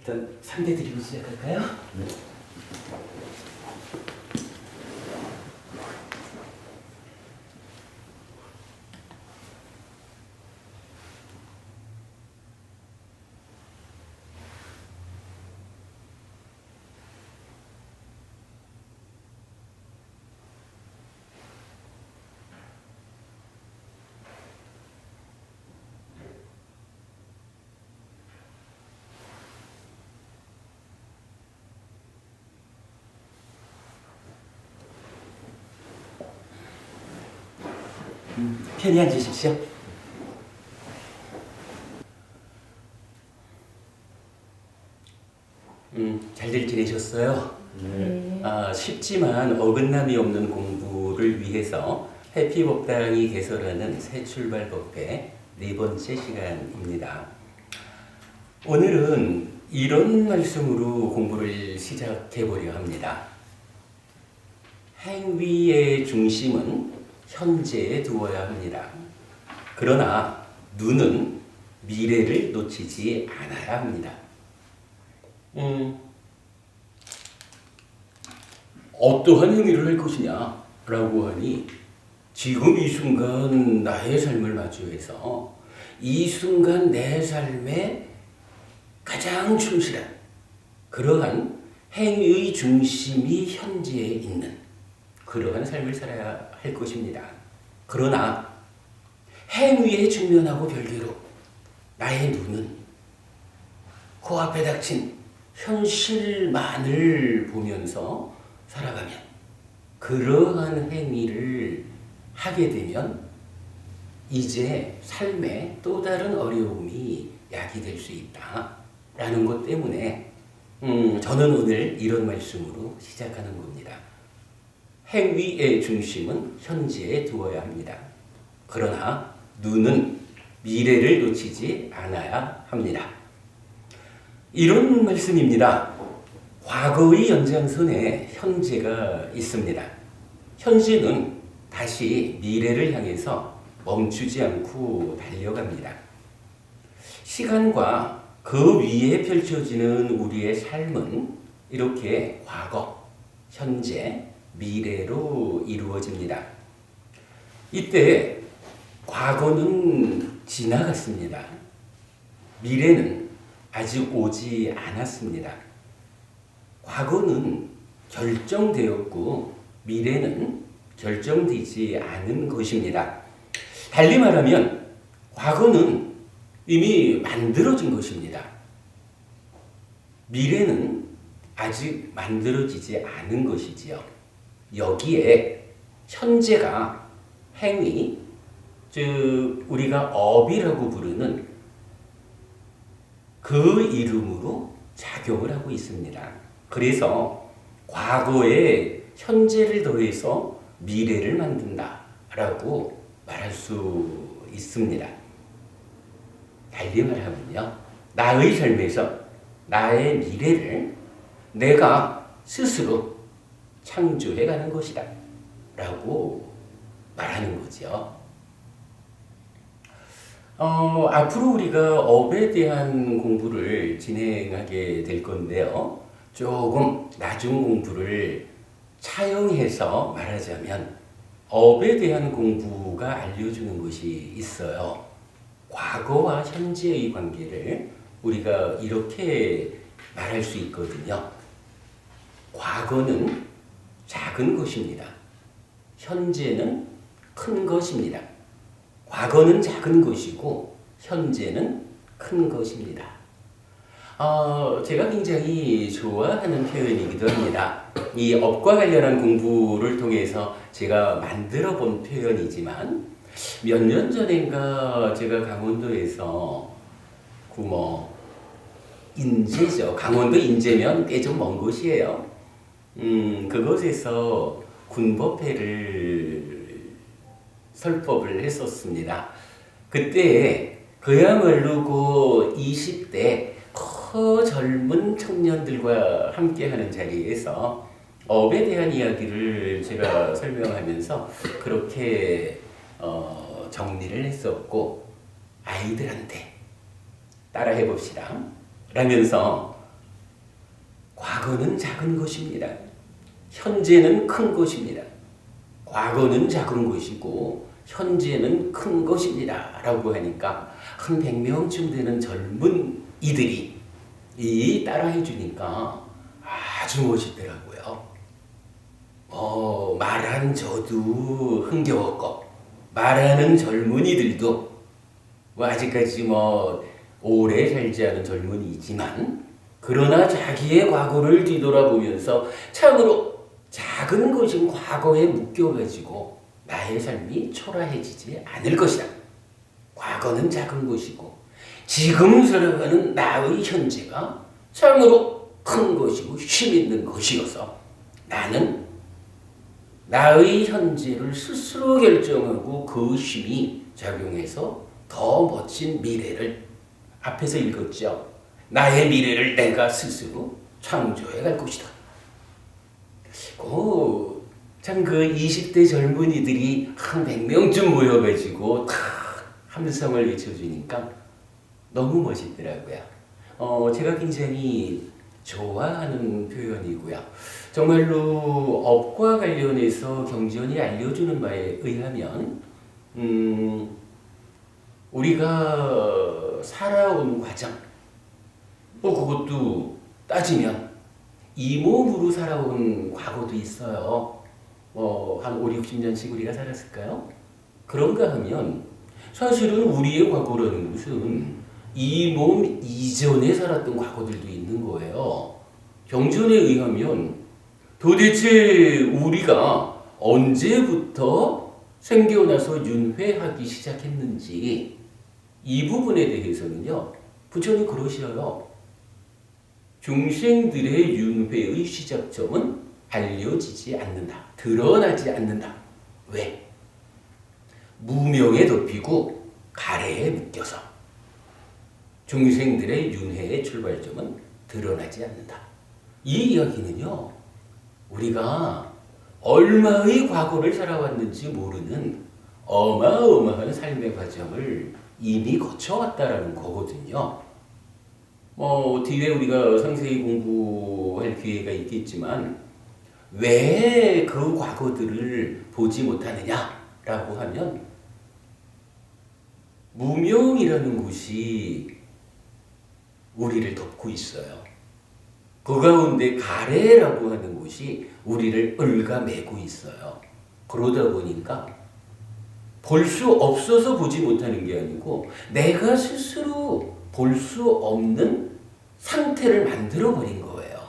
일단 상대 드리고 시작할까요? 네. 편히 앉으십시오. 잘들 지내셨어요? 네. 쉽지만 어긋남이 없는 공부를 위해서 해피법당이 개설하는 새 출발 법회 네 번째 시간입니다. 오늘은 이런 말씀으로 공부를 시작해 보려 합니다. 행위의 중심은 현재에 두어야 합니다. 그러나 눈은 미래를 놓치지 않아야 합니다. 어떠한 행위를 할 것이냐 라고 하니 지금 이 순간 나의 삶을 마주해서 이 순간 내 삶에 가장 충실한 그러한 행위의 중심이 현재에 있는 그러한 삶을 살아야 할 것입니다. 그러나 행위에 직면하고 별개로 나의 눈은 코앞에 닥친 현실만을 보면서 살아가면 그러한 행위를 하게 되면 이제 삶에 또 다른 어려움이 야기될 수 있다라는 것 때문에 저는 오늘 이런 말씀으로 시작하는 겁니다. 행위의 중심은 현재에 두어야 합니다. 그러나 눈은 미래를 놓치지 않아야 합니다. 이런 말씀입니다. 과거의 연장선에 현재가 있습니다. 현재는 다시 미래를 향해서 멈추지 않고 달려갑니다. 시간과 그 위에 펼쳐지는 우리의 삶은 이렇게 과거, 현재, 미래로 이루어집니다. 이때 과거는 지나갔습니다. 미래는 아직 오지 않았습니다. 과거는 결정되었고 미래는 결정되지 않은 것입니다. 달리 말하면 과거는 이미 만들어진 것입니다. 미래는 아직 만들어지지 않은 것이지요. 여기에 현재가 행위, 즉 우리가 업이라고 부르는 그 이름으로 작용을 하고 있습니다. 그래서 과거에 현재를 더해서 미래를 만든다라고 말할 수 있습니다. 달리 말하면요, 나의 삶에서 나의 미래를 내가 스스로 창조해가는 것이다 라고 말하는 거죠. 앞으로 우리가 업에 대한 공부를 진행하게 될 건데요. 조금 나중 공부를 차용해서 말하자면 업에 대한 공부가 알려주는 것이 있어요. 과거와 현재의 관계를 우리가 이렇게 말할 수 있거든요. 과거는 작은 것입니다. 현재는 큰 것입니다. 과거는 작은 것이고 현재는 큰 것입니다. 제가 굉장히 좋아하는 표현이기도 합니다. 이 업과 관련한 공부를 통해서 제가 만들어 본 표현이지만 몇 년 전인가 제가 강원도에서 인제죠. 강원도 인제면 꽤 좀 먼 곳이에요. 그곳에서 군법회를 설법을 했었습니다. 그때 그야말로 그 20대 젊은 청년들과 함께하는 자리에서 업에 대한 이야기를 제가 설명하면서 그렇게 정리를 했었고, 아이들한테 따라해 봅시다 라면서 과거는 작은 것입니다. 현재는 큰 것입니다. 과거는 작은 것이고 현재는 큰 것입니다. 라고 하니까 한 100명쯤 되는 젊은 이들이 따라해 주니까 아주 멋있더라고요. 말한 저도 흥겨웠고 말하는 젊은이들도 아직까지 오래 살지 않은 젊은이지만 그러나 자기의 과거를 뒤돌아보면서 참으로 작은 것인 과거에 묶여가지고 나의 삶이 초라해지지 않을 것이다. 과거는 작은 것이고 지금 살아가는 나의 현재가 참으로 큰 것이고 힘 있는 것이어서 나는 나의 현재를 스스로 결정하고 그 힘이 작용해서 더 멋진 미래를 앞에서 읽었죠. 나의 미래를 내가 스스로 창조해 갈 것이다. 참 그 20대 젊은이들이 한 100명쯤 모여가지고 다 함성을 외쳐주니까 너무 멋있더라고요. 제가 굉장히 좋아하는 표현이고요. 정말로 업과 관련해서 경전이 알려주는 바에 의하면 우리가 살아온 과정 그것도 따지면 이 몸으로 살아온 과거도 있어요. 한 5, 60년씩 우리가 살았을까요? 그런가 하면 사실은 우리의 과거라는 것은 이 몸 이전에 살았던 과거들도 있는 거예요. 경전에 의하면 도대체 우리가 언제부터 생겨나서 윤회하기 시작했는지 이 부분에 대해서는요. 부처님 그러셔요. 중생들의 윤회의 시작점은 알려지지 않는다. 드러나지 않는다. 왜? 무명에 덮이고 가래에 묶여서 중생들의 윤회의 출발점은 드러나지 않는다. 이 이야기는요. 우리가 얼마의 과거를 살아왔는지 모르는 어마어마한 삶의 과정을 이미 거쳐왔다라는 거거든요. 뒤에 우리가 상세히 공부할 기회가 있겠지만 왜 그 과거들을 보지 못하느냐라고 하면 무명이라는 곳이 우리를 덮고 있어요. 그 가운데 가래라고 하는 곳이 우리를 얽어매고 있어요. 그러다 보니까 볼 수 없어서 보지 못하는 게 아니고 내가 스스로 볼 수 없는 상태를 만들어버린 거예요.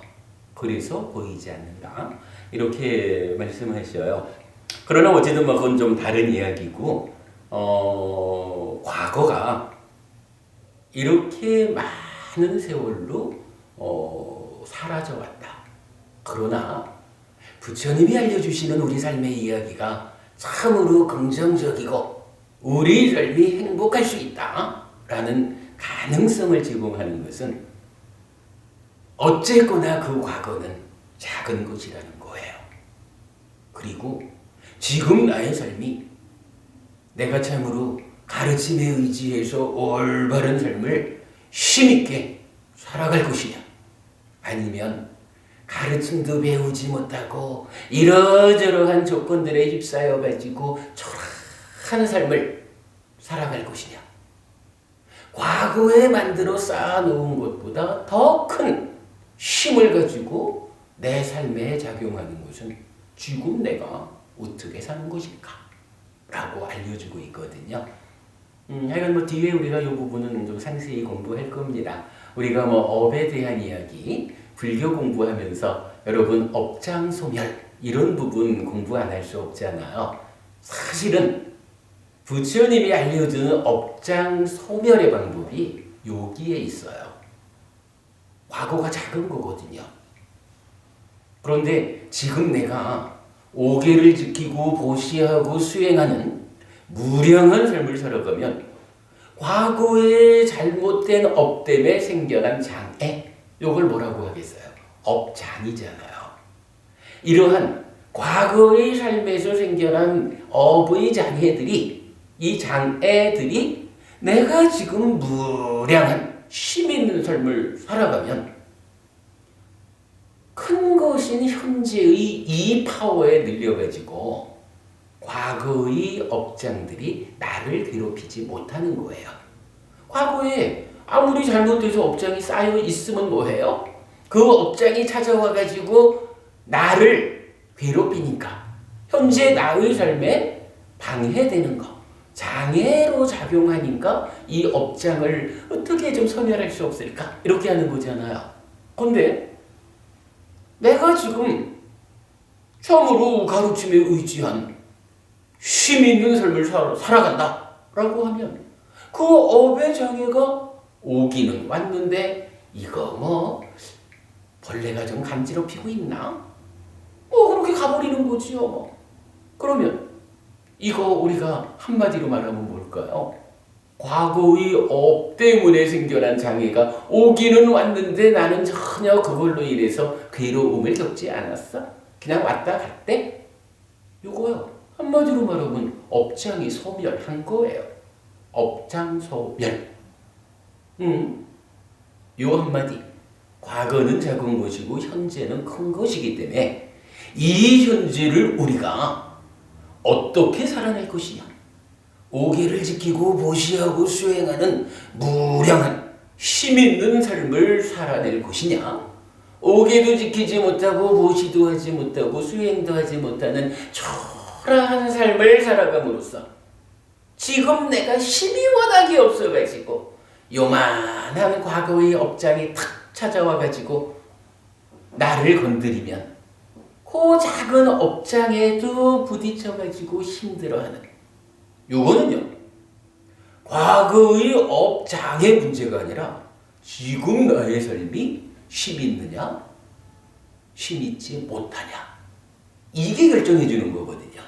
그래서 보이지 않는다. 이렇게 말씀하셔요. 그러나 어쨌든 그건 좀 다른 이야기고 과거가 이렇게 많은 세월로 사라져 왔다. 그러나 부처님이 알려주시는 우리 삶의 이야기가 참으로 긍정적이고 우리 삶이 행복할 수 있다 라는 가능성을 제공하는 것은 어쨌거나 그 과거는 작은 것이라는 거예요. 그리고 지금 나의 삶이 내가 참으로 가르침에 의지해서 올바른 삶을 힘있게 살아갈 것이냐 아니면 가르침도 배우지 못하고 이러저러한 조건들에 휩싸여 가지고 초라한 삶을 살아갈 것이냐. 과거에 만들어 쌓아놓은 것보다 더 큰 힘을 가지고 내 삶에 작용하는 것은 지금 내가 어떻게 사는 것일까? 라고 알려주고 있거든요. 하여간 뒤에 우리가 이 부분은 좀 상세히 공부할 겁니다. 우리가 업에 대한 이야기, 불교 공부하면서 여러분 업장소멸 이런 부분 공부 안 할 수 없잖아요. 사실은 부처님이 알려주는 업장소멸의 방법이 여기에 있어요. 과거가 작은 거거든요. 그런데 지금 내가 오계를 지키고 보시하고 수행하는 무량한 삶을 살아가면 과거의 잘못된 업 때문에 생겨난 장애, 이걸 뭐라고 하겠어요? 업장이잖아요. 이러한 과거의 삶에서 생겨난 업의 장애들이, 이 장애들이 내가 지금 무량한 힘 있는 삶을 살아가면 것인 현재의 이 파워에 늘려가지고 과거의 업장들이 나를 괴롭히지 못하는 거예요. 과거에 아무리 잘못돼서 업장이 쌓여 있으면 뭐해요? 그 업장이 찾아와가지고 나를 괴롭히니까 현재 나의 삶에 방해되는 거, 장애로 작용하니까 이 업장을 어떻게 좀 소멸할 수 없을까? 이렇게 하는 거잖아요. 근데 내가 지금 참으로 가르침에 의지한 쉼 있는 삶을 살아간다 라고 하면 그 업의 장애가 오기는 왔는데 이거 뭐 벌레가 좀 간지럽히고 있나? 뭐 그렇게 가버리는 거지요. 그러면 이거 우리가 한마디로 말하면 뭘까요? 과거의 업 때문에 생겨난 장애가 오기는 왔는데 나는 전혀 그걸로 인해서 괴로움을 겪지 않았어. 그냥 왔다 갔대. 이거요. 한마디로 말하면 업장이 소멸한 거예요. 업장 소멸. 요 한마디. 과거는 작은 것이고 현재는 큰 것이기 때문에 이 현재를 우리가 어떻게 살아낼 것이냐. 오계를 지키고 보시하고 수행하는 무량한 힘 있는 삶을 살아낼 것이냐. 오계도 지키지 못하고 보시도 하지 못하고 수행도 하지 못하는 초라한 삶을 살아감으로써 지금 내가 힘이 워낙에 없어가지고 요만한 과거의 업장이 탁 찾아와가지고 나를 건드리면 그 작은 업장에도 부딪혀가지고 힘들어하는 요거는요 과거의 업장의 문제가 아니라 지금 나의 삶이 힘 있느냐 힘 있지 못하냐 이게 결정해 주는 거거든요.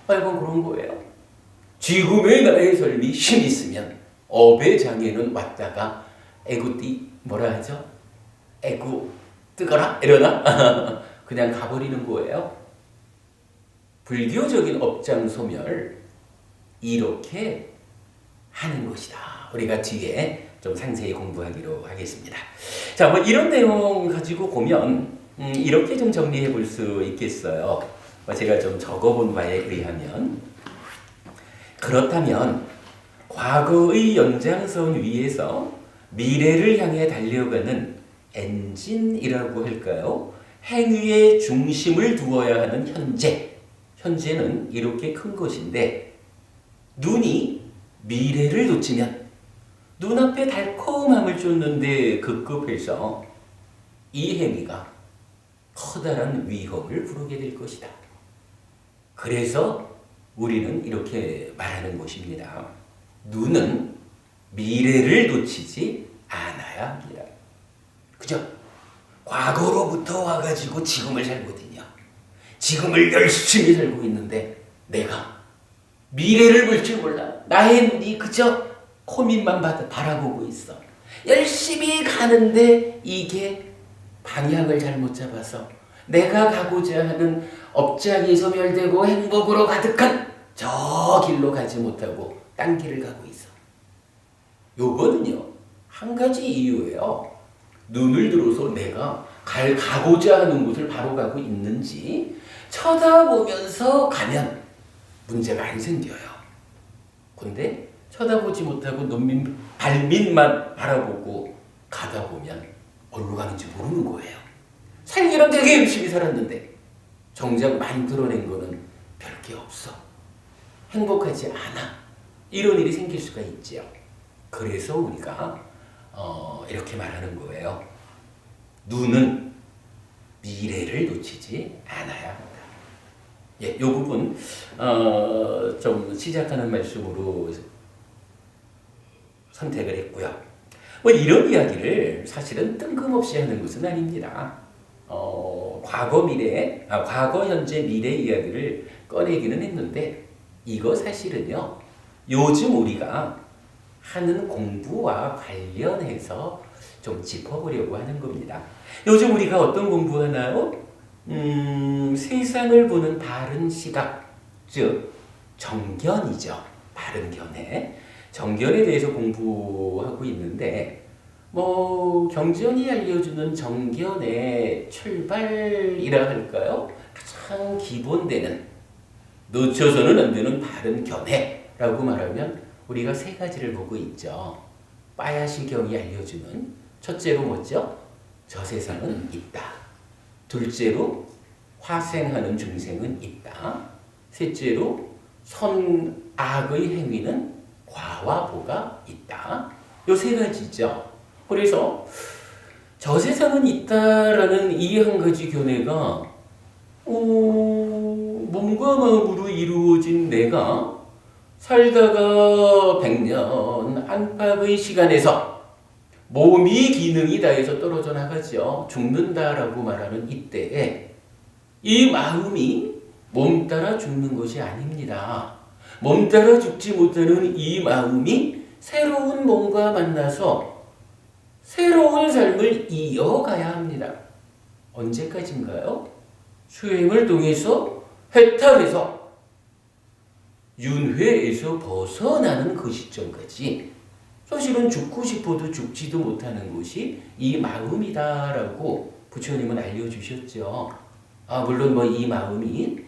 이건 그런 거예요. 지금의 나의 삶이 힘 있으면 업의 장애는 왔다가 애구띠 뭐라 하죠? 애구 뜨거라 이러나 그냥 가버리는 거예요. 불교적인 업장 소멸 이렇게 하는 것이다. 우리가 뒤에 좀 상세히 공부하기로 하겠습니다. 자, 뭐 이런 내용 가지고 보면 이렇게 좀 정리해 볼 수 있겠어요. 제가 좀 적어본 바에 의하면 그렇다면 과거의 연장선 위에서 미래를 향해 달려가는 엔진이라고 할까요? 행위의 중심을 두어야 하는 현재는 이렇게 큰 것인데 눈이 미래를 놓치면 눈앞에 달콤함을 쫓는데 급급해서 이 행위가 커다란 위험을 부르게 될 것이다. 그래서 우리는 이렇게 말하는 것입니다. 눈은 미래를 놓치지 않아야 합니다. 그죠? 과거로부터 와가지고 지금을 살거든요. 지금을 열심히 살고 있는데 내가 미래를 볼 줄 몰라. 나의 눈이 그저 코밑만 바라보고 있어. 열심히 가는데 이게 방향을 잘못 잡아서 내가 가고자 하는 업장이 소멸되고 행복으로 가득한 저 길로 가지 못하고 딴 길을 가고 있어. 요거는요 한 가지 이유예요. 눈을 들어서 내가 가고자 하는 곳을 바로 가고 있는지 쳐다보면서 가면 문제가 안 생겨요. 근데 쳐다보지 못하고 발밑만 바라보고 가다 보면 어디로 가는지 모르는 거예요. 살기는 되게 열심히 살았는데 정작 만들어낸 거는 별게 없어. 행복하지 않아. 이런 일이 생길 수가 있죠. 그래서 우리가 이렇게 말하는 거예요. 눈은 미래를 놓치지 않아야 한다. 예, 이 부분 좀 시작하는 말씀으로 선택을 했고요. 뭐 이런 이야기를 사실은 뜬금없이 하는 것은 아닙니다. 과거, 현재, 미래 이야기를 꺼내기는 했는데 이거 사실은요. 요즘 우리가 하는 공부와 관련해서 좀 짚어보려고 하는 겁니다. 요즘 우리가 어떤 공부하나요? 세상을 보는 바른 시각, 즉 정견이죠. 바른 견해. 정견에 대해서 공부하고 있는데 경전이 알려주는 정견의 출발이라 할까요? 가장 기본되는, 놓쳐서는 안 되는 바른 견해라고 말하면 우리가 세 가지를 보고 있죠. 빠야시경이 알려주는 첫째로 뭐죠? 저 세상은 있다. 둘째로 화생하는 중생은 있다. 셋째로 선악의 행위는 과와 보가 있다. 요 세 가지죠. 그래서 저 세상은 있다라는 이 한 가지 견해가 몸과 마음으로 이루어진 내가 살다가 100년 안팎의 시간에서 몸이 기능이 다해서 떨어져 나가죠. 죽는다라고 말하는 이때에 이 마음이 몸 따라 죽는 것이 아닙니다. 몸 따라 죽지 못하는 이 마음이 새로운 몸과 만나서 새로운 삶을 이어가야 합니다. 언제까지인가요? 수행을 통해서 해탈해서 윤회에서 벗어나는 그 시점까지 사실은 죽고 싶어도 죽지도 못하는 것이 이 마음이다라고 부처님은 알려주셨죠. 물론 이 마음이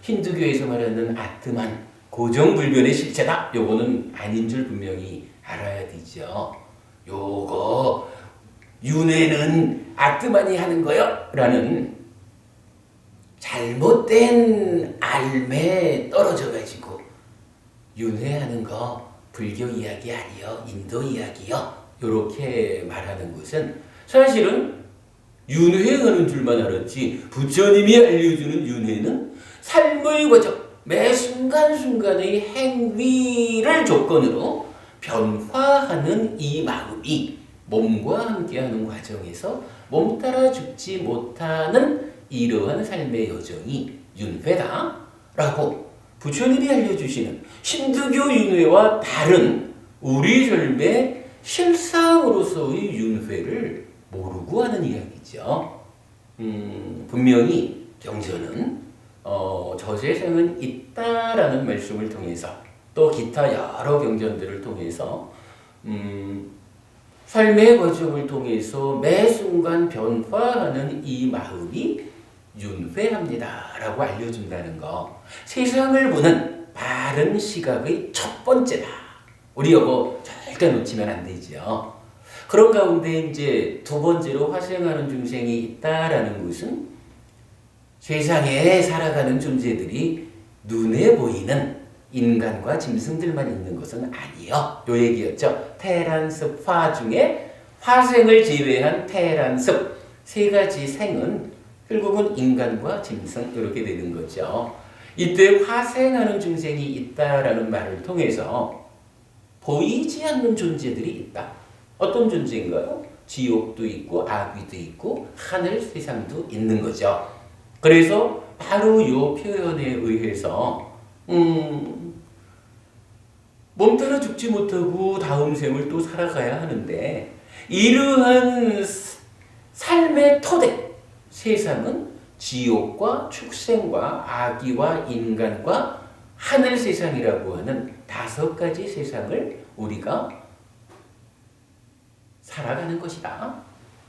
힌두교에서 말하는 아트만 고정불변의 실체다. 요거는 아닌 줄 분명히 알아야 되죠. 요거 윤회는 아트만이 하는 거요 라는 잘못된 알매 떨어져가지고 윤회하는 거 불교 이야기 아니요, 인도 이야기요, 요렇게 말하는 것은 사실은 윤회하는 줄만 알았지 부처님이 알려주는 윤회는 삶의 과정, 매 순간순간의 행위를 조건으로 변화하는 이 마음이 몸과 함께하는 과정에서 몸 따라 죽지 못하는 이러한 삶의 여정이 윤회다라고 부처님이 알려주시는 힌두교 윤회와 다른 우리 삶의 실상으로서의 윤회를 모르고 하는 이야기죠. 분명히 경전은 저 세상은 있다라는 말씀을 통해서 또 기타 여러 경전들을 통해서 삶의 과정을 통해서 매 순간 변화하는 이 마음이 윤회합니다라고 알려준다는 거. 세상을 보는 바른 시각의 첫 번째다. 우리 이거 절대 놓치면 안 되죠. 그런 가운데 이제 두 번째로 화생하는 중생이 있다라는 것은 세상에 살아가는 존재들이 눈에 보이는 인간과 짐승들만 있는 것은 아니요. 요 얘기였죠. 태란습 화 중에 화생을 제외한 태란습 세 가지 생은 결국은 인간과 짐승 이렇게 되는 거죠. 이때 화생하는 중생이 있다라는 말을 통해서 보이지 않는 존재들이 있다. 어떤 존재인가요? 지옥도 있고 아귀도 있고 하늘 세상도 있는 거죠. 그래서 바로 이 표현에 의해서 몸 따라 죽지 못하고 다음 생을 또 살아가야 하는데 이러한 삶의 토대 세상은 지옥과 축생과 아기와 인간과 하늘 세상이라고 하는 5가지 세상을 우리가 살아가는 것이다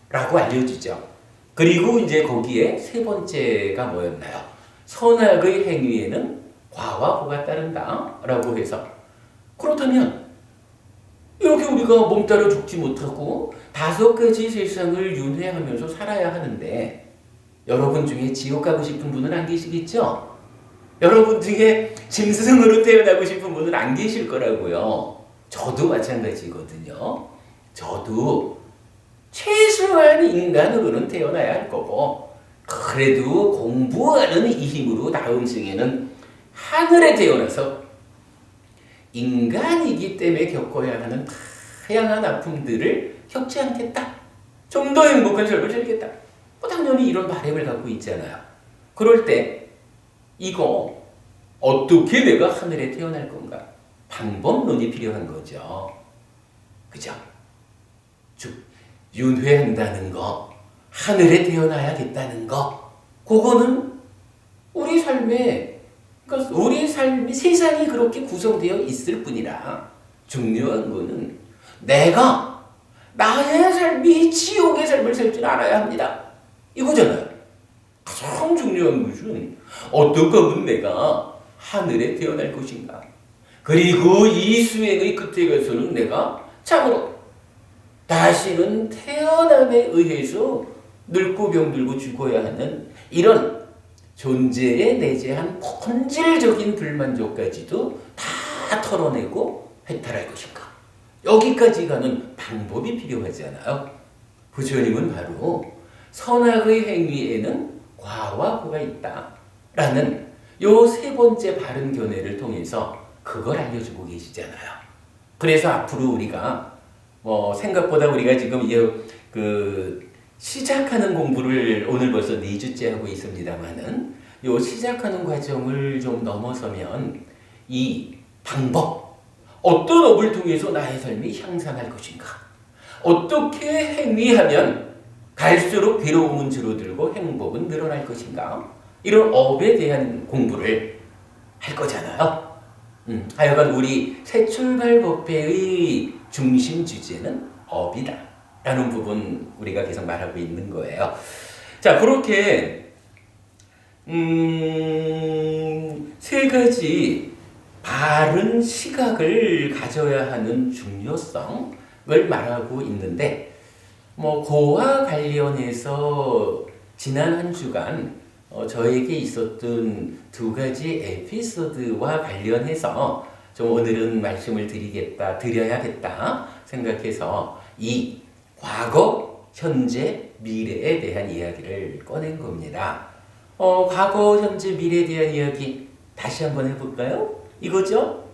라고 알려주죠. 그리고 이제 거기에 세 번째가 뭐였나요? 선악의 행위에는 과와 보가 따른다 라고 해서 그렇다면 이렇게 우리가 몸 따라 죽지 못하고 5가지 세상을 윤회하면서 살아야 하는데 여러분 중에 지옥 가고 싶은 분은 안 계시겠죠? 여러분 중에 짐승으로 태어나고 싶은 분은 안 계실 거라고요. 저도 마찬가지거든요. 저도 최소한 인간으로는 태어나야 할 거고 그래도 공부하는 이 힘으로 다음 생에는 하늘에 태어나서 인간이기 때문에 겪어야 하는 다양한 아픔들을 겪지 않겠다. 좀 더 행복한 삶을 살겠다. 당연히 이런 바람을 갖고 있잖아요. 그럴 때 이거 어떻게 내가 하늘에 태어날 건가? 방법론이 필요한 거죠. 그죠? 즉 윤회한다는 거, 하늘에 태어나야겠다는 거, 그거는 우리 삶에, 그러니까 우리 삶이 세상이 그렇게 구성되어 있을 뿐이라 중요한 거는 내가 나 살 줄 알아야 합니다. 이거잖아요. 가장 중요한 것은 어떻게 하면 내가 하늘에 태어날 것인가. 그리고 이 수행의 끝에 가서는 내가 참으로 다시는 태어남에 의해서 늙고 병들고 죽어야 하는 이런 존재에 내재한 본질적인 불만족까지도 다 털어내고 해탈할 것인가. 여기까지 가는 방법이 필요하잖아요. 부처님은 바로 선악의 행위에는 과와 보가 있다 라는 요 세 번째 바른 견해를 통해서 그걸 알려주고 계시잖아요. 그래서 앞으로 우리가 생각보다 우리가 지금 시작하는 공부를 오늘 벌써 4주째 하고 있습니다만은 요 시작하는 과정을 좀 넘어서면 이 방법, 어떤 업을 통해서 나의 삶이 향상할 것인가, 어떻게 행위하면 갈수록 괴로움은 줄어들고 행복은 늘어날 것인가, 이런 업에 대한 공부를 할 거잖아요. 하여간 우리 새출발 법회의 중심 주제는 업이다 라는 부분 우리가 계속 말하고 있는 거예요. 자, 그렇게 세 가지 바른 시각을 가져야 하는 중요성을 말하고 있는데, 그와 관련해서 지난 한 주간 저에게 있었던 2가지 에피소드와 관련해서 좀 오늘은 말씀을 드려야겠다 생각해서 이 과거, 현재, 미래에 대한 이야기를 꺼낸 겁니다. 과거, 현재, 미래에 대한 이야기 다시 한번 해볼까요? 이거죠?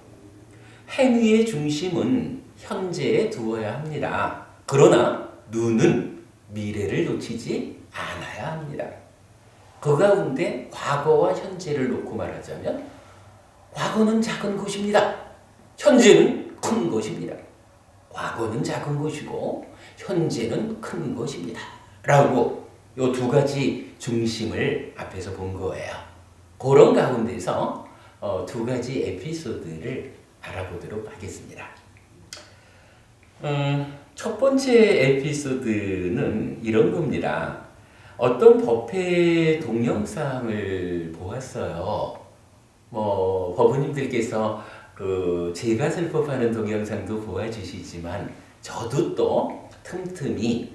행위의 중심은 현재에 두어야 합니다. 그러나 눈은 미래를 놓치지 않아야 합니다. 그 가운데 과거와 현재를 놓고 말하자면 과거는 작은 것입니다. 현재는 큰 것입니다. 과거는 작은 것이고 현재는 큰 것입니다. 라고 이 2가지 중심을 앞에서 본 거예요. 그런 가운데서 2가지 에피소드를 알아보도록 하겠습니다. 첫 번째 에피소드는 이런 겁니다. 어떤 법회 동영상을 보았어요. 법원님들께서 제가 설법하는 동영상도 보아주시지만 저도 또 틈틈이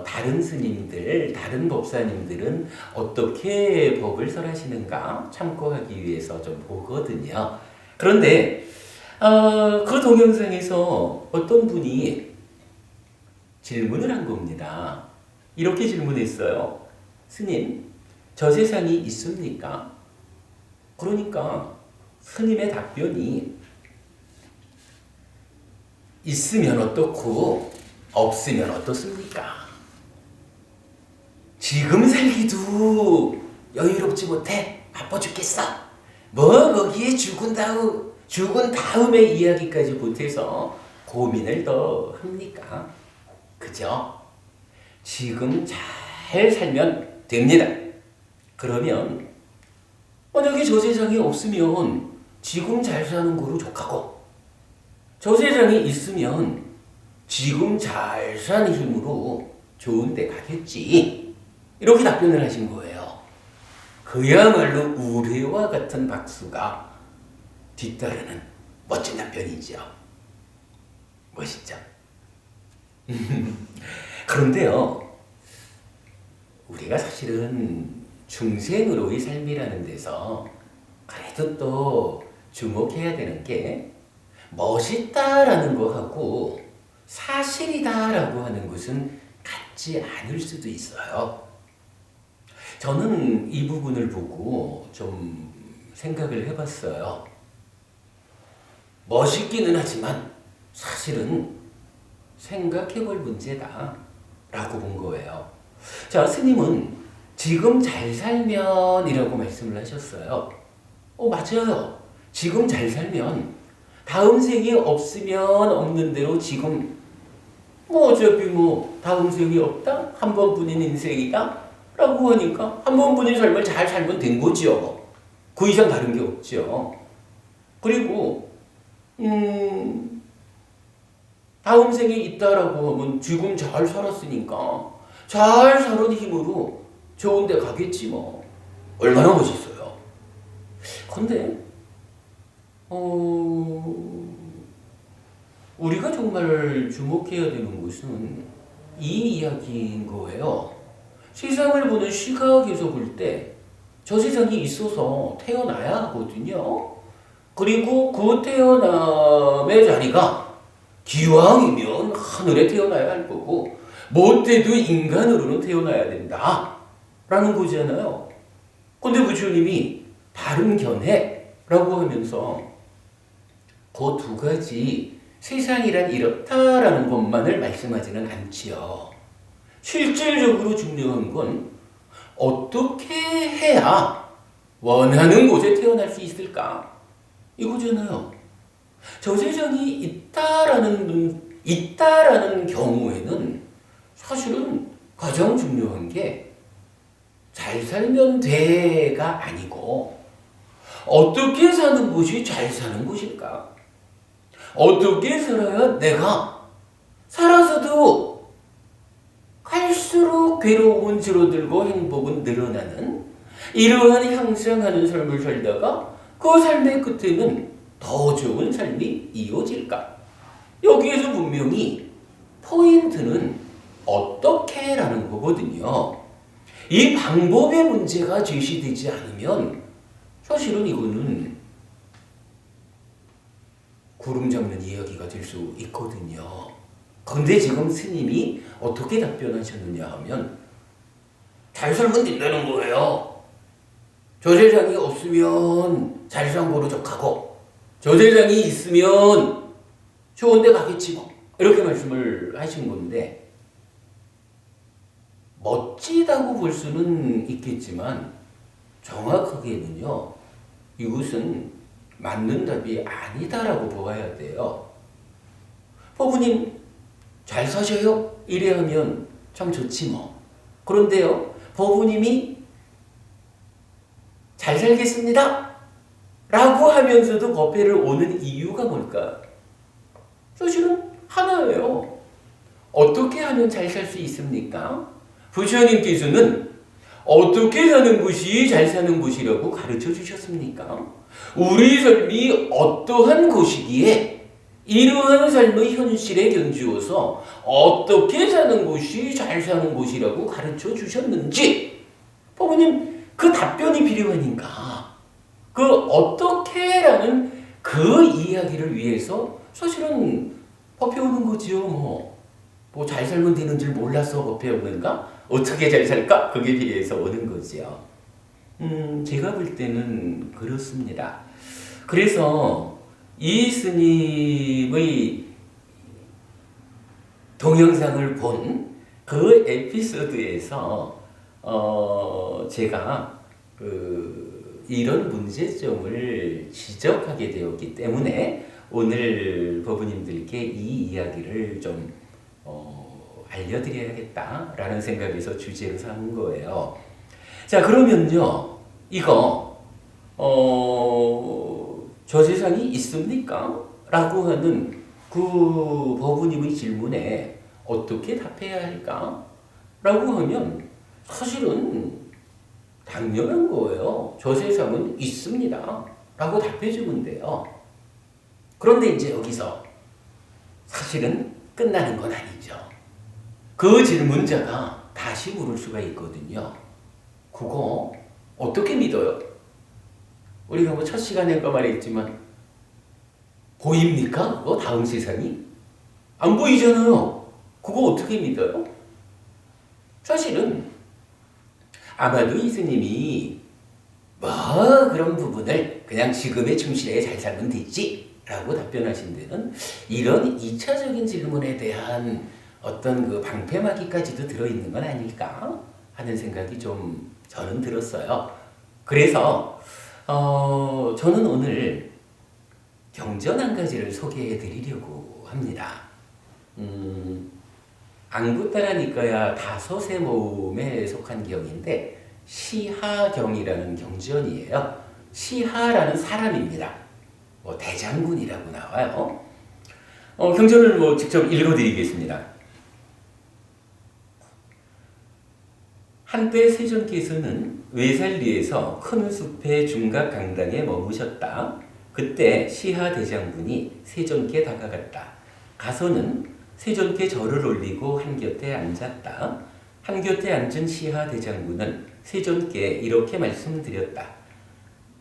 다른 스님들, 다른 법사님들은 어떻게 법을 설하시는가 참고하기 위해서 좀 보거든요. 그런데 그 동영상에서 어떤 분이 질문을 한 겁니다. 이렇게 질문했어요. 스님, 저 세상이 있습니까? 그러니까 스님의 답변이 있으면 어떻고 없으면 어떻습니까? 지금 살기도 여유롭지 못해? 바빠 죽겠어? 거기에 죽은 다음의 이야기까지 보태서 고민을 더 합니까? 그죠? 지금 잘 살면 됩니다. 그러면 만약에 저 세상이 없으면 지금 잘 사는 거로 족하고, 저 세상이 있으면 지금 잘 사는 힘으로 좋은 데 가겠지. 이렇게 답변을 하신 거예요. 그야말로 우레와 같은 박수가 뒤따르는 멋진 답변이죠. 멋있죠? 그런데요, 우리가 사실은 중생으로의 삶이라는 데서 그래도 또 주목해야 되는 게 멋있다라는 거하고 사실이다라고 하는 것은 같지 않을 수도 있어요. 저는 이 부분을 보고 좀 생각을 해봤어요. 멋있기는 하지만 사실은 생각해볼 문제다 라고 본 거예요. 자, 스님은 지금 잘 살면 이라고 말씀을 하셨어요. 맞아요. 지금 잘 살면 다음 생이 없으면 없는 대로 지금 어차피 다음 생이 없다? 한 번뿐인 인생이다? 라고 하니까 한 번뿐인 삶을 잘 살면 된 거죠. 그 이상 다른 게 없죠. 그리고 다음 생이 있다라고 하면 지금 잘 살았으니까 잘 사는 힘으로 좋은 데 가겠지 뭐. 얼마나 멋있어요. 근데 우리가 정말 주목해야 되는 것은 이 이야기인 거예요. 세상을 보는 시각에서 볼 때 저 세상이 있어서 태어나야 하거든요. 그리고 그 태어남의 자리가 기왕이면 하늘에 태어나야 할 거고 못해도 인간으로는 태어나야 된다 라는 거잖아요. 근데 부처님이 바른 견해라고 하면서 그 두 가지 세상이란 이렇다라는 것만을 말씀하지는 않지요. 실질적으로 중요한 건 어떻게 해야 원하는 곳에 태어날 수 있을까? 이거잖아요. 저 세상이 있다라는 경우에는 사실은 가장 중요한 게 잘 살면 돼가 아니고 어떻게 사는 것이 잘 사는 것일까? 어떻게 살아야 내가 살아서도 갈수록 괴로움은 줄어들고 행복은 늘어나는 이러한 향상하는 삶을 살다가 그 삶의 끝에는 더 좋은 삶이 이어질까? 여기에서 분명히 포인트는 어떻게라는 거거든요. 이 방법의 문제가 제시되지 않으면 사실은 이거는 구름 잡는 이야기가 될 수 있거든요. 근데 지금 스님이 어떻게 답변하셨느냐 하면 잘 살면 된다는 거예요. 저 세상이 없으면 잘 산 거로 족하고 저 세상이 있으면 좋은 데 가겠지 뭐. 이렇게 말씀을 하신 건데 멋지다고 볼 수는 있겠지만 정확하게는요. 이것은 맞는 답이 아니다라고 보아야 돼요. 법부님 잘 사셔요? 이래 하면 참 좋지 뭐. 그런데요. 법부님이 잘 살겠습니다 라고 하면서도 법회를 오는 이유가 뭘까? 사실은 하나예요. 어떻게 하면 잘 살 수 있습니까? 부처님께서는 어떻게 사는 것이 잘 사는 것이라고 가르쳐 주셨습니까? 우리 삶이 어떠한 것이기에 이러한 삶의 현실에 견주어서 어떻게 사는 것이 잘 사는 것이라고 가르쳐 주셨는지 법부님 그 답변이 필요하니까 그 어떻게라는 그 이야기를 위해서 사실은 법회 오는 거죠. 뭐 잘 살면 되는 줄 몰라서 법회 오는가? 어떻게 잘 살까? 그게 필요해서 오는 거죠. 제가 볼 때는 그렇습니다. 그래서 이 스님의 동영상을 본 그 에피소드에서 제가 이런 문제점을 지적하게 되었기 때문에 오늘 법부님들께 이 이야기를 좀 알려드려야겠다라는 생각에서 주제로 삼은 거예요. 자, 그러면요, 이거 저 세상이 있습니까? 라고 하는 그 법부님의 질문에 어떻게 답해야 할까? 라고 하면 사실은 당연한 거예요. 저 세상은 있습니다. 라고 답해주면 돼요. 그런데 이제 여기서 사실은 끝나는 건 아니죠. 그 질문자가 다시 물을 수가 있거든요. 그거 어떻게 믿어요? 우리가 뭐 첫 시간에 말했지만 보입니까? 그거 다음 세상이? 안 보이잖아요. 그거 어떻게 믿어요? 사실은 아마도 이 스님이 뭐 그런 부분을 그냥 지금의 충실에 잘 살면 되지 라고 답변하신 데는 이런 2차적인 질문에 대한 어떤 그 방패막이까지도 들어있는 건 아닐까 하는 생각이 좀 저는 들었어요. 그래서 저는 오늘 경전 한 가지를 소개해 드리려고 합니다. 안구따라니까야 다섯의 모음에 속한 경인데 시하경이라는 경전이에요. 시하라는 사람입니다. 뭐 대장군이라고 나와요. 경전을 뭐 직접 읽어드리겠습니다. 한때 세존께서는 외살리에서 큰 숲의 중각 강당에 머무셨다. 그때 시하 대장군이 세존께 다가갔다. 가서는 세존께 절을 올리고 한곁에 앉았다. 한곁에 앉은 시하 대장군은 세존께 이렇게 말씀드렸다.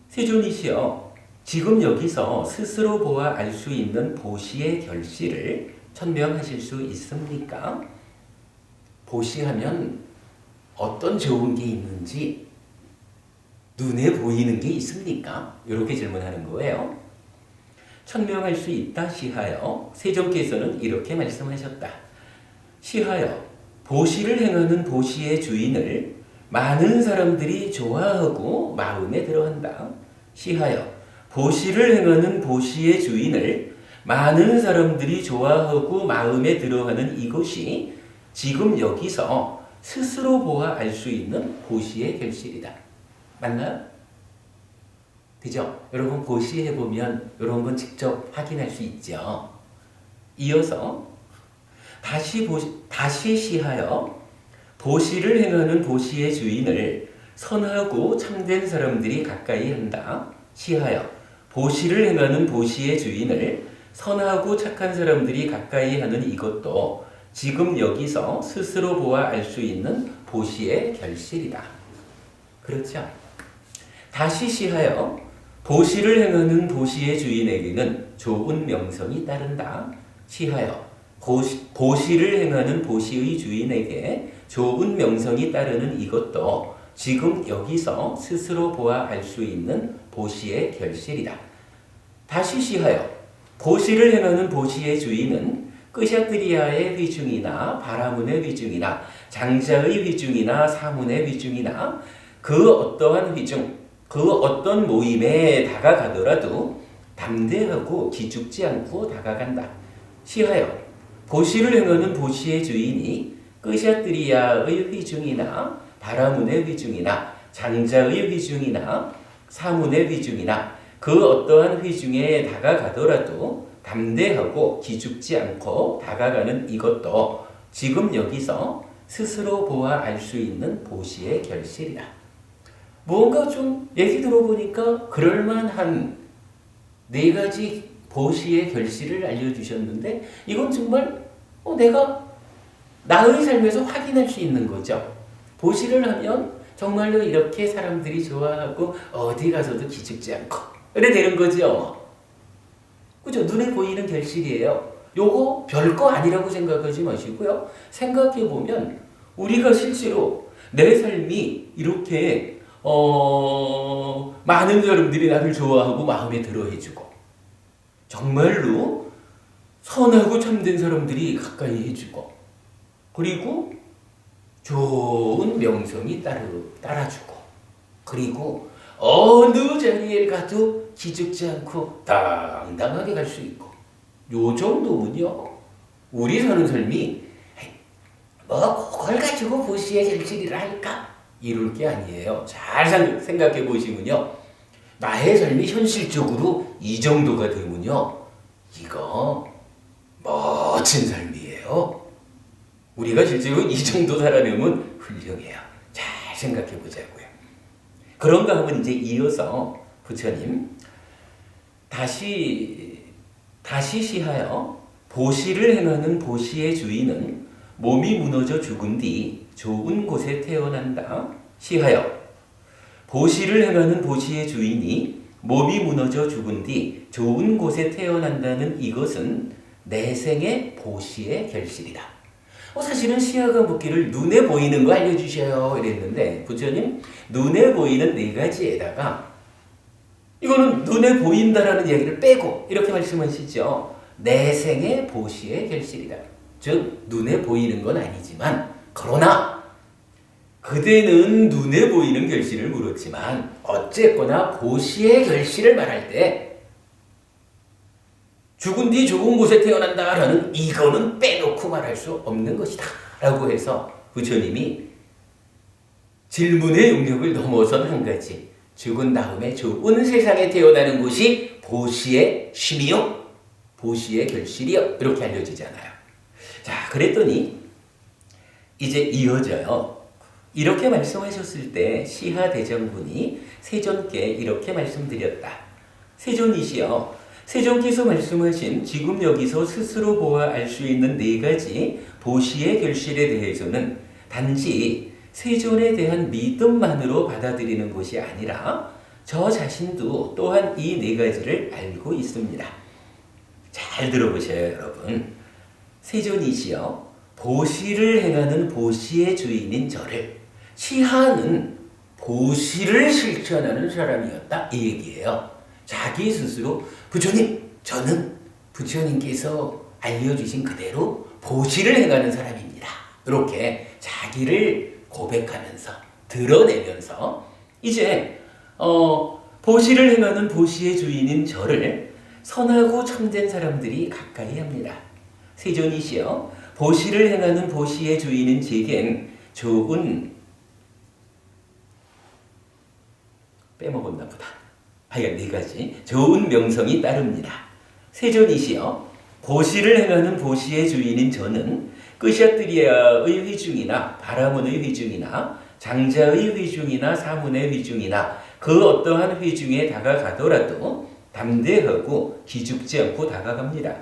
세존이시여, 지금 여기서 스스로 보아 알 수 있는 보시의 결실을 천명하실 수 있습니까? 보시하면 어떤 좋은 게 있는지 눈에 보이는 게 있습니까? 이렇게 질문하는 거예요. 천명할 수 있다 시하여, 세존께서는 이렇게 말씀하셨다. 시하여, 보시를 행하는 보시의 주인을 많은 사람들이 좋아하고 마음에 들어한다. 시하여, 보시를 행하는 보시의 주인을 많은 사람들이 좋아하고 마음에 들어하는 이것이 지금 여기서 스스로 보아 알 수 있는 보시의 결실이다. 맞나요? 그죠? 여러분 보시해보면 이런 건 직접 확인할 수 있죠. 이어서 다시 시하여, 보시를 행하는 보시의 주인을 선하고 참된 사람들이 가까이 한다. 시하여, 보시를 행하는 보시의 주인을 선하고 착한 사람들이 가까이 하는 이것도 지금 여기서 스스로 보아 알 수 있는 보시의 결실이다. 그렇죠? 다시 시하여, 보시를 행하는 보시의 주인에게는 좋은 명성이 따른다. 시하여, 보시를 행하는 보시의 주인에게 좋은 명성이 따르는 이것도 지금 여기서 스스로 보아 알 수 있는 보시의 결실이다. 다시 시하여, 보시를 행하는 보시의 주인은 끄샤트리아의 휘중이나 바라문의 휘중이나 장자의 휘중이나 사문의 휘중이나 그 어떠한 휘중, 그 어떤 모임에 다가가더라도 담대하고 기죽지 않고 다가간다. 시하여, 보시를 행하는 보시의 주인이 끄샤트리아의 휘중이나 바라문의 휘중이나 장자의 휘중이나 사문의 휘중이나 그 어떠한 휘중에 다가가더라도 담대하고 기죽지 않고 다가가는 이것도 지금 여기서 스스로 보아 알 수 있는 보시의 결실이다. 뭔가 좀 얘기 들어보니까 그럴만한 네 가지 보시의 결실을 알려주셨는데 이건 정말 내가 나의 삶에서 확인할 수 있는 거죠. 보시를 하면 정말로 이렇게 사람들이 좋아하고 어디 가서도 기죽지 않고 이래 되는 거죠. 그죠? 눈에 보이는 결실이에요. 요거 별거 아니라고 생각하지 마시고요. 생각해보면 우리가 실제로 내 삶이 이렇게 많은 사람들이 나를 좋아하고 마음에 들어 해주고 정말로 선하고 참된 사람들이 가까이 해주고 그리고 좋은 명성이 따라주고 그리고 어느 자리에 가도 기죽지 않고 당당하게 갈 수 있고 요 정도면요 우리 사는 삶이 그걸 가지고 보시의 결실이라 할까? 이럴 게 아니에요. 잘 생각해 보시면요 나의 삶이 현실적으로 이 정도가 되면요 이거 멋진 삶이에요. 우리가 실제로 이 정도 살아내면 훌륭해요. 잘 생각해 보자고요. 그런가 하면 이제 이어서 부처님 다시 시하여 보시를 행하는 보시의 주인은 몸이 무너져 죽은 뒤 좋은 곳에 태어난다. 시하여 보시를 행하는 보시의 주인이 몸이 무너져 죽은 뒤 좋은 곳에 태어난다는 이것은 내생의 보시의 결실이다. 사실은 시하가 묻기를 눈에 보이는 거 알려주셔요 이랬는데 부처님 눈에 보이는 네 가지에다가 이거는 눈에 보인다라는 얘기를 빼고 이렇게 말씀하시죠. 내생의 보시의 결실이다. 즉 눈에 보이는 건 아니지만 그러나 그대는 눈에 보이는 결실을 물었지만 어쨌거나 보시의 결실을 말할 때 죽은 뒤 좋은 곳에 태어난다라는 이거는 빼놓고 말할 수 없는 것이다 라고 해서 부처님이 질문의 영역을 넘어선 한 가지 죽은 다음에 좋은 세상에 태어나는 곳이 보시의 쉼이요 보시의 결실이요 이렇게 알려지잖아요. 자 그랬더니 이제 이어져요. 이렇게 말씀하셨을 때 시하대장군이 세존께 이렇게 말씀드렸다. 세존이시여, 세존께서 말씀하신 지금 여기서 스스로 보아 알 수 있는 네 가지 보시의 결실에 대해서는 단지 세존에 대한 믿음만으로 받아들이는 것이 아니라 저 자신도 또한 이 네 가지를 알고 있습니다. 잘 들어보셔요, 여러분. 세존이시여, 보시를 행하는 보시의 주인인 저를 시하는 보시를 실천하는 사람이었다, 이 얘기예요. 자기 스스로 부처님, 저는 부처님께서 알려주신 그대로 보시를 행하는 사람입니다. 이렇게 자기를 고백하면서 드러내면서 이제 보시를 행하는 보시의 주인인 저를 선하고 참된 사람들이 가까이 합니다. 세존이시여, 보시를 행하는 보시의 주인인 제겐 좋은 빼먹었나 보다. 하여간 네 가지 좋은 명성이 따릅니다. 세존이시여, 보시를 행하는 보시의 주인인 저는 끄샤트리아의 회중이나 바라문의 회중이나 장자의 회중이나 사문의 회중이나 그 어떠한 회중에 다가가더라도 담대하고 기죽지 않고 다가갑니다.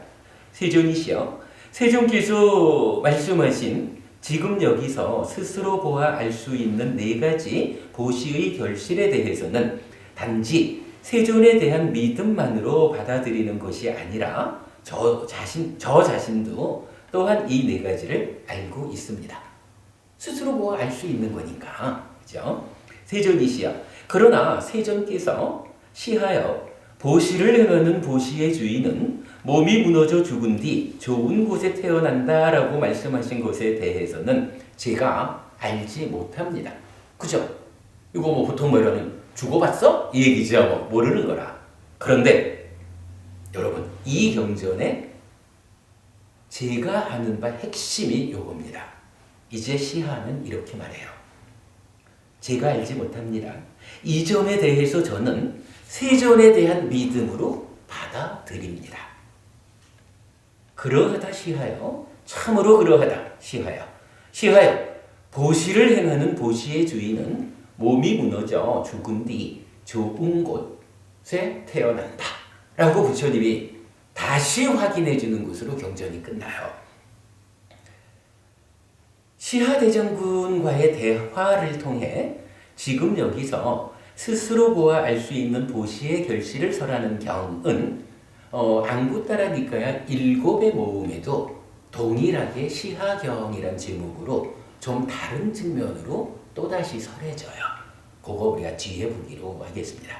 세존이시여, 세존께서 말씀하신 지금 여기서 스스로 보아 알 수 있는 네 가지 보시의 결실에 대해서는 단지 세존에 대한 믿음만으로 받아들이는 것이 아니라 저 자신도 또한 이 네 가지를 알고 있습니다. 스스로 보아 알 수 있는 거니까, 그죠? 세존이시여, 그러나 세존께서 시하여 보시를 행하는 보시의 주인은 몸이 무너져 죽은 뒤 좋은 곳에 태어난다라고 말씀하신 것에 대해서는 제가 알지 못합니다. 그죠? 이거 뭐 보통 뭐 이러는 죽어봤어? 이 얘기죠. 뭐 모르는 거라. 그런데 여러분, 이 경전에 제가 아는 바 핵심이 요겁니다. 이제 시하는 이렇게 말해요. 제가 알지 못합니다. 이 점에 대해서 저는 세존에 대한 믿음으로 받아들입니다. 그러하다 시하여, 참으로 그러하다 시하여. 시하여, 보시를 행하는 보시의 주인은 몸이 무너져 죽은 뒤 좋은 곳에 태어난다 라고 부처님이 다시 확인해 주는 것으로 경전이 끝나요. 시하대장군과의 대화를 통해 지금 여기서 스스로 보아 알 수 있는 보시의 결실을 설하는 경은 안구따라 니까야 7의 모음에도 동일하게 시하경이란 제목으로 좀 다른 측면으로 또다시 설해져요. 그거 우리가 뒤에 보기로 하겠습니다.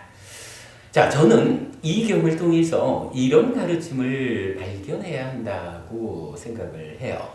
자, 저는 이 경을 통해서 이런 가르침을 발견해야 한다고 생각을 해요.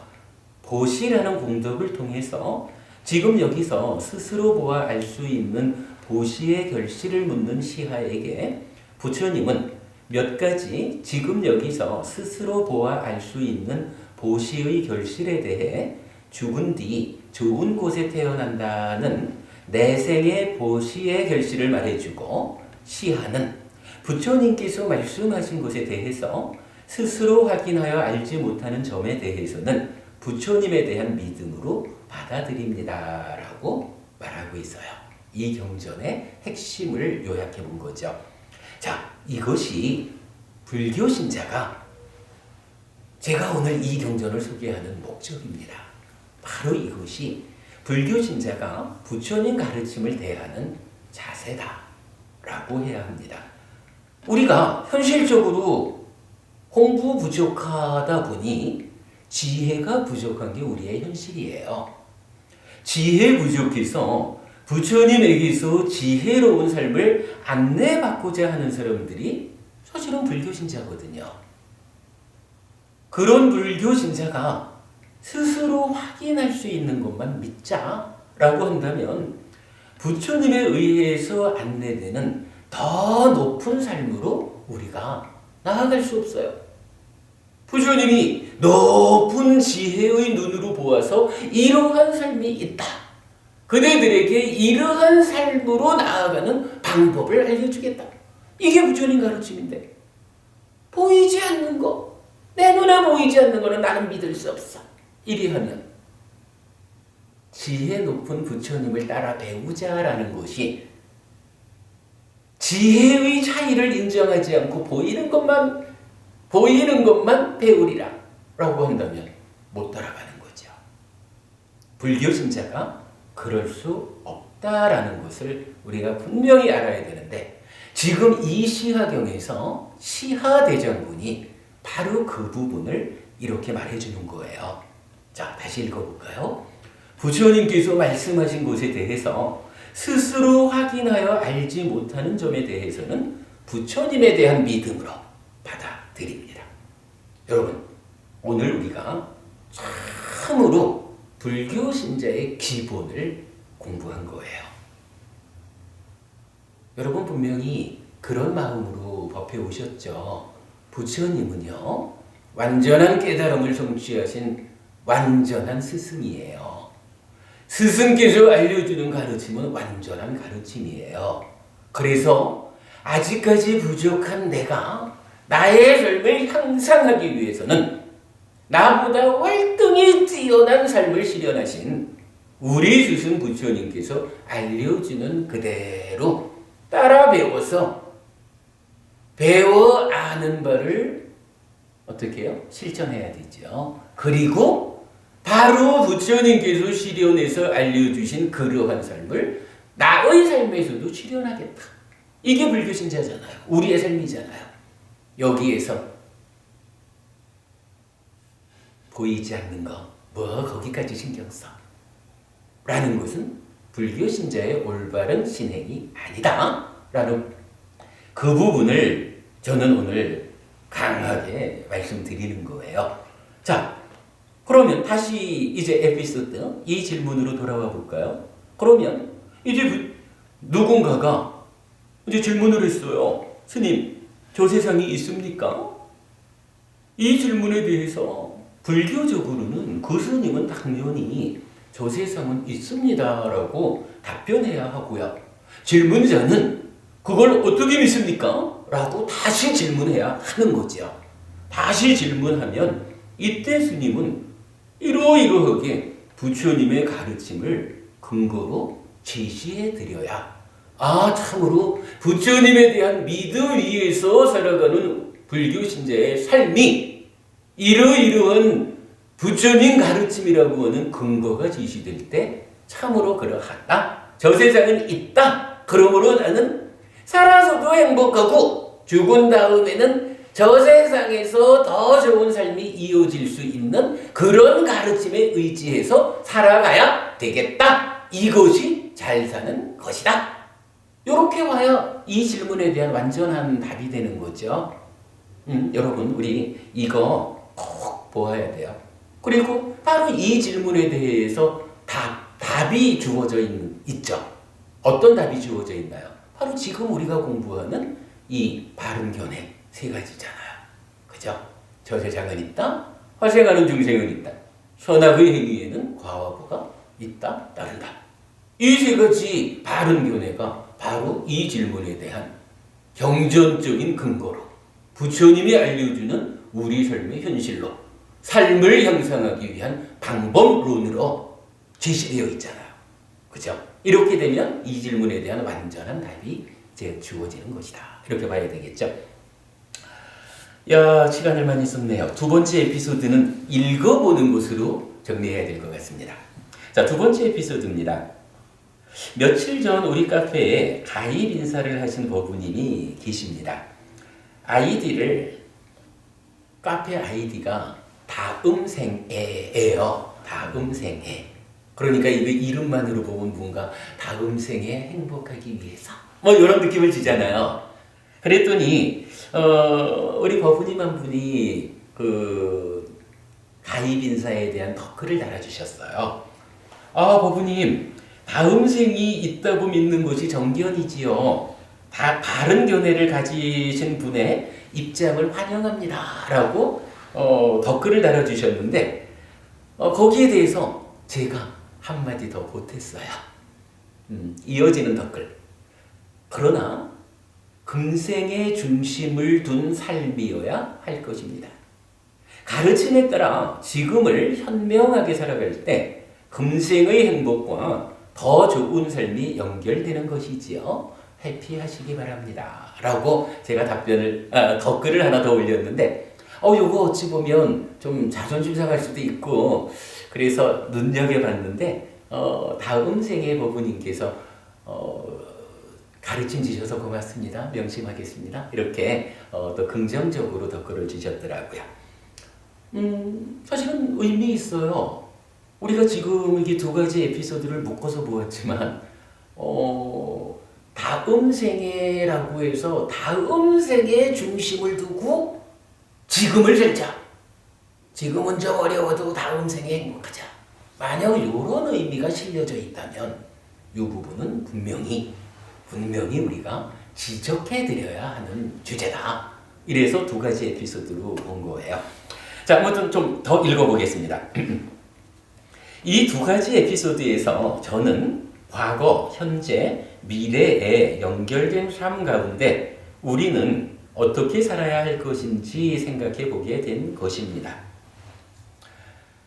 보시라는 공덕을 통해서 지금 여기서 스스로 보아 알 수 있는 보시의 결실을 묻는 시하에게 부처님은 몇 가지 지금 여기서 스스로 보아 알 수 있는 보시의 결실에 대해 죽은 뒤 좋은 곳에 태어난다는 내생의 보시의 결실을 말해주고, 시하는 부처님께서 말씀하신 것에 대해서 스스로 확인하여 알지 못하는 점에 대해서는 부처님에 대한 믿음으로 받아들입니다 라고 말하고 있어요. 이 경전의 핵심을 요약해 본 거죠. 자, 이것이 불교 신자가 제가 오늘 이 경전을 소개하는 목적입니다. 바로 이것이 불교 신자가 부처님 가르침을 대하는 자세다라고 해야 합니다. 우리가 현실적으로 공부 부족하다 보니 지혜가 부족한 게 우리의 현실이에요. 지혜 부족해서 부처님에게서 지혜로운 삶을 안내받고자 하는 사람들이 사실은 불교신자거든요. 그런 불교신자가 스스로 확인할 수 있는 것만 믿자라고 한다면 부처님에 의해서 안내되는 더 높은 삶으로 우리가 나아갈 수 없어요. 부처님이 높은 지혜의 눈으로 보아서 이러한 삶이 있다. 그대들에게 이러한 삶으로 나아가는 방법을 알려주겠다. 이게 부처님 가르침인데 보이지 않는 거, 내 눈에 보이지 않는 거는 나는 믿을 수 없어. 이리 하면 지혜 높은 부처님을 따라 배우자라는 것이 지혜의 차이를 인정하지 않고 보이는 것만 배우리라 라고 한다면 못 따라가는 거죠. 불교 신자가 그럴 수 없다라는 것을 우리가 분명히 알아야 되는데, 지금 이 시하경에서 시하대장군이 바로 그 부분을 이렇게 말해주는 거예요. 자, 다시 읽어볼까요? 부처님께서 말씀하신 것에 대해서 스스로 확인하여 알지 못하는 점에 대해서는 부처님에 대한 믿음으로 받아들입니다. 여러분, 오늘 우리가 참으로 불교 신자의 기본을 공부한 거예요. 여러분 분명히 그런 마음으로 법회 오셨죠. 부처님은요, 완전한 깨달음을 성취하신 완전한 스승이에요. 스승께서 알려주는 가르침은 완전한 가르침이에요. 그래서 아직까지 부족한 내가 나의 삶을 향상하기 위해서는 나보다 월등히 뛰어난 삶을 실현하신 우리 스승 부처님께서 알려주는 그대로 따라 배워서 배워 아는 바를 어떻게 해요? 실천해야 되죠. 그리고 바로 부처님께서 실현해서 알려주신 그러한 삶을 나의 삶에서도 실현하겠다. 이게 불교 신자잖아요. 우리의 삶이잖아요. 여기에서 보이지 않는 거, 뭐 거기까지 신경 써 라는 것은 불교 신자의 올바른 신행이 아니다 라는 그 부분을 저는 오늘 강하게 말씀드리는 거예요. 자, 그러면 다시 이제 에피소드 이 질문으로 돌아와 볼까요? 그러면 이제 누군가가 이제 질문을 했어요. 스님, 저 세상이 있습니까? 이 질문에 대해서 불교적으로는 그 스님은 당연히 저 세상은 있습니다라고 답변해야 하고요. 질문자는 그걸 어떻게 믿습니까? 라고 다시 질문해야 하는 거죠. 다시 질문하면 이때 스님은 이러이러하게 부처님의 가르침을 근거로 제시해 드려야, 참으로 부처님에 대한 믿음 위에서 살아가는 불교 신자의 삶이 이러이러한 부처님 가르침이라고 하는 근거가 제시될 때 참으로 그러하다. 저 세상은 있다. 그러므로 나는 살아서도 행복하고 죽은 다음에는 저 세상에서 더 좋은 삶이 이어질 수 있는 그런 가르침에 의지해서 살아가야 되겠다. 이것이 잘 사는 것이다. 이렇게 와야 이 질문에 대한 완전한 답이 되는 거죠. 여러분, 우리 이거 꼭 보아야 돼요. 그리고 바로 이 질문에 대해서 답이 주어져 있죠. 어떤 답이 주어져 있나요? 바로 지금 우리가 공부하는 이 바른견해 세 가지잖아요. 그죠? 저 세상은 있다. 화생하는 중생은 있다. 선악의 행위에는 과와 있다. 따른다. 이 세 가지 바른견해가 바로 이 질문에 대한 경전적인 근거로 부처님이 알려주는 우리 삶의 현실로 삶을 형성하기 위한 방법론으로 제시되어 있잖아요. 그죠? 이렇게 되면 이 질문에 대한 완전한 답이 이제 주어지는 것이다. 이렇게 봐야 되겠죠? 야, 시간을 많이 썼네요. 두 번째 에피소드는 읽어보는 것으로 정리해야 될 것 같습니다. 자, 두 번째 에피소드입니다. 며칠 전 우리 카페에 가입 인사를 하신 법부님이 계십니다. 카페 아이디가 다음생애예요. 다음생애. 그러니까 이거 이름만으로 보면 뭔가 다음 생에 행복하기 위해서 뭐 이런 느낌을 주잖아요. 그랬더니 우리 법부님 한 분이 그 가입 인사에 대한 댓글을 달아주셨어요. 법부님, 다음 생이 있다고 믿는 것이 정견이지요. 바른 견해를 가지신 분의 입장을 환영합니다. 라고 댓글을 달아주셨는데 거기에 대해서 제가 한마디 더 보탰어요. 이어지는 댓글. 그러나 금생의 중심을 둔 삶이어야 할 것입니다. 가르침에 따라 지금을 현명하게 살아갈 때 금생의 행복과 더 좋은 삶이 연결되는 것이지요. 해피하시기 바랍니다. 라고 제가 댓글을 하나 더 올렸는데, 요거 어찌 보면 좀 자존심 상할 수도 있고, 그래서 눈여겨봤는데, 다음 생의 법부님께서, 가르침 주셔서 고맙습니다. 명심하겠습니다. 이렇게, 또 긍정적으로 댓글을 주셨더라고요. 사실은 의미 있어요. 우리가 지금 이게 두 가지 에피소드를 묶어서 보았지만, 다음 생애라고 해서 다음 생에 중심을 두고 지금을 살자. 지금은 좀 어려워도 다음 생에 행복하자. 만약 이런 의미가 실려져 있다면 이 부분은 분명히 우리가 지적해드려야 하는 주제다. 이래서 두 가지 에피소드로 본 거예요. 자, 아무튼 좀 더 읽어보겠습니다. 이 두 가지 에피소드에서 저는 과거, 현재, 미래에 연결된 삶 가운데 우리는 어떻게 살아야 할 것인지 생각해 보게 된 것입니다.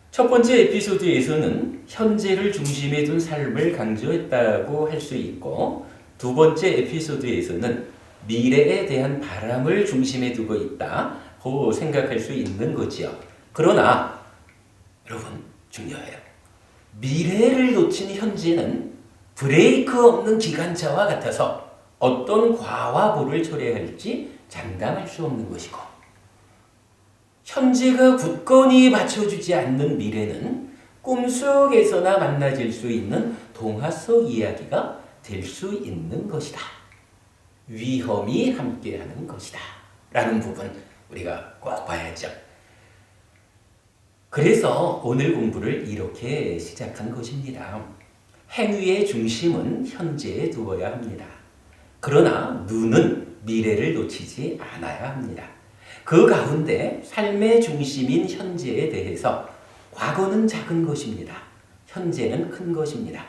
첫 번째 에피소드에서는 현재를 중심에 둔 삶을 강조했다고 할 수 있고, 두 번째 에피소드에서는 미래에 대한 바람을 중심에 두고 있다고 생각할 수 있는 거지요. 그러나 여러분 중요해요. 미래를 놓친 현재는 브레이크 없는 기관차와 같아서 어떤 과와 보를 초래할지 장담할 수 없는 것이고, 현재가 굳건히 받쳐주지 않는 미래는 꿈속에서나 만나질 수 있는 동화 속 이야기가 될 수 있는 것이다. 위험이 함께하는 것이다. 라는 부분 우리가 꼭 봐야죠. 그래서 오늘 공부를 이렇게 시작한 것입니다. 행위의 중심은 현재에 두어야 합니다. 그러나 눈은 미래를 놓치지 않아야 합니다. 그 가운데 삶의 중심인 현재에 대해서 과거는 작은 것입니다. 현재는 큰 것입니다.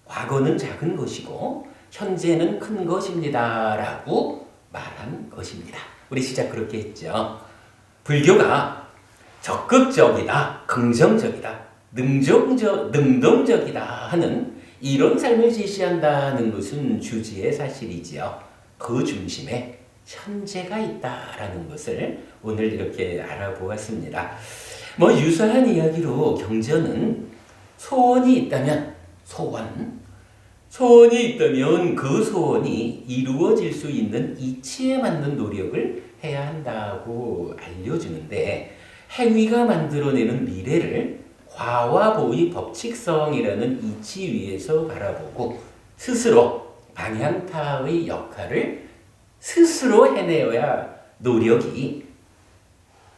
과거는 작은 것이고 현재는 큰 것입니다. 라고 말한 것입니다. 우리 시작 그렇게 했죠. 불교가 적극적이다, 긍정적이다, 능동적이다 하는 이런 삶을 제시한다는 것은 주지의 사실이지요. 그 중심에 현재가 있다라는 것을 오늘 이렇게 알아보았습니다. 유사한 이야기로 경전은 소원이 있다면 그 소원이 이루어질 수 있는 이치에 맞는 노력을 해야 한다고 알려주는데, 행위가 만들어내는 미래를 과와 보의 법칙성이라는 이치 위에서 바라보고 스스로 방향타의 역할을 스스로 해내어야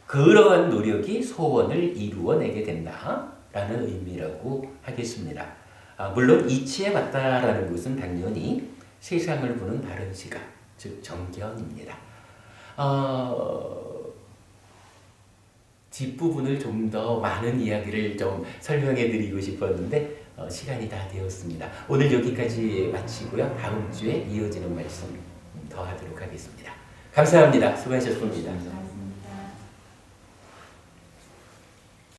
그러한 노력이 소원을 이루어내게 된다라는 의미라고 하겠습니다. 물론 이치에 맞다라는 것은 당연히 세상을 보는 바른 시각, 즉 정견입니다. 뒷부분을 좀 더 많은 이야기를 좀 설명해 드리고 싶었는데 시간이 다 되었습니다. 오늘 여기까지 마치고요. 다음 주에 이어지는 말씀 더 하도록 하겠습니다. 감사합니다. 수고하셨습니다.